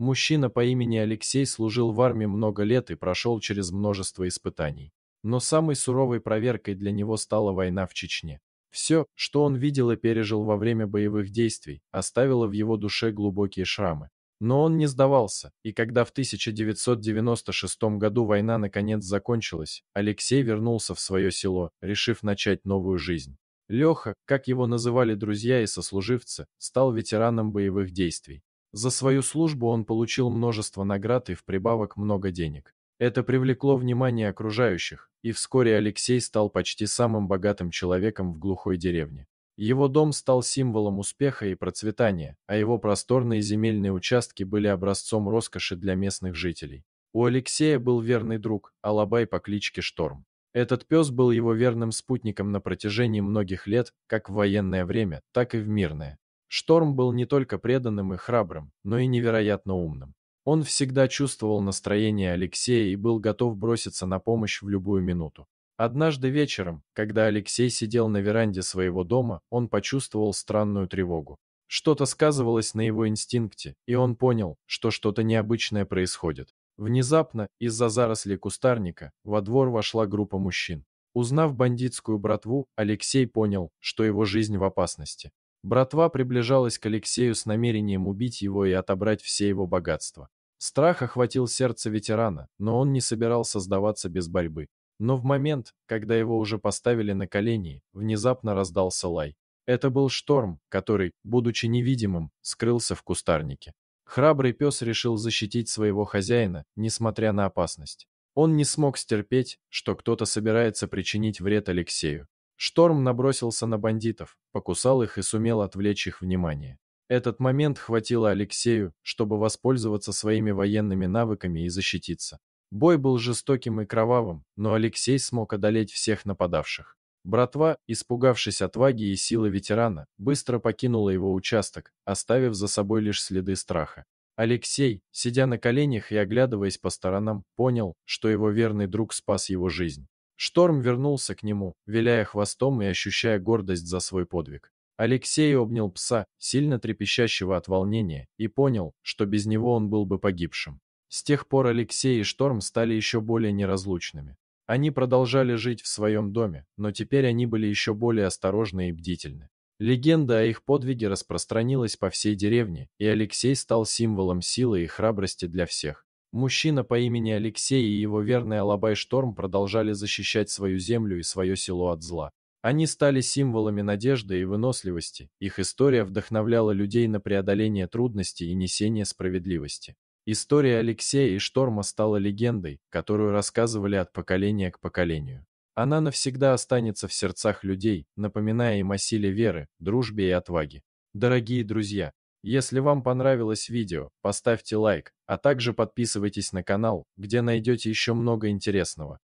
Мужчина по имени Алексей служил в армии много лет и прошел через множество испытаний. Но самой суровой проверкой для него стала война в Чечне. Все, что он видел и пережил во время боевых действий, оставило в его душе глубокие шрамы. Но он не сдавался, и когда в 1996 году война наконец закончилась, Алексей вернулся в свое село, решив начать новую жизнь. Леха, как его называли друзья и сослуживцы, стал ветераном боевых действий. За свою службу он получил множество наград и в прибавок много денег. Это привлекло внимание окружающих, и вскоре Алексей стал почти самым богатым человеком в глухой деревне. Его дом стал символом успеха и процветания, а его просторные земельные участки были образцом роскоши для местных жителей. У Алексея был верный друг, Алабай по кличке Шторм. Этот пес был его верным спутником на протяжении многих лет, как в военное время, так и в мирное. Шторм был не только преданным и храбрым, но и невероятно умным. Он всегда чувствовал настроение Алексея и был готов броситься на помощь в любую минуту. Однажды вечером, когда Алексей сидел на веранде своего дома, он почувствовал странную тревогу. Что-то сказывалось на его инстинкте, и он понял, что что-то необычное происходит. Внезапно, из-за зарослей кустарника, во двор вошла группа мужчин. Узнав бандитскую братву, Алексей понял, что его жизнь в опасности. Братва приближалась к Алексею с намерением убить его и отобрать все его богатства. Страх охватил сердце ветерана, но он не собирался сдаваться без борьбы. Но в момент, когда его уже поставили на колени, внезапно раздался лай. Это был Шторм, который, будучи невидимым, скрылся в кустарнике. Храбрый пес решил защитить своего хозяина, несмотря на опасность. Он не смог стерпеть, что кто-то собирается причинить вред Алексею. Шторм набросился на бандитов, покусал их и сумел отвлечь их внимание. Этот момент хватило Алексею, чтобы воспользоваться своими военными навыками и защититься. Бой был жестоким и кровавым, но Алексей смог одолеть всех нападавших. Братва, испугавшись отваги и силы ветерана, быстро покинула его участок, оставив за собой лишь следы страха. Алексей, сидя на коленях и оглядываясь по сторонам, понял, что его верный друг спас его жизнь. Шторм вернулся к нему, виляя хвостом и ощущая гордость за свой подвиг. Алексей обнял пса, сильно трепещущего от волнения, и понял, что без него он был бы погибшим. С тех пор Алексей и Шторм стали еще более неразлучными. Они продолжали жить в своем доме, но теперь они были еще более осторожны и бдительны. Легенда о их подвиге распространилась по всей деревне, и Алексей стал символом силы и храбрости для всех. Мужчина по имени Алексей и его верный Алабай Шторм продолжали защищать свою землю и свое село от зла. Они стали символами надежды и выносливости, их история вдохновляла людей на преодоление трудностей и несение справедливости. История Алексея и Шторма стала легендой, которую рассказывали от поколения к поколению. Она навсегда останется в сердцах людей, напоминая им о силе веры, дружбе и отваге. Дорогие друзья, если вам понравилось видео, поставьте лайк, а также подписывайтесь на канал, где найдете еще много интересного.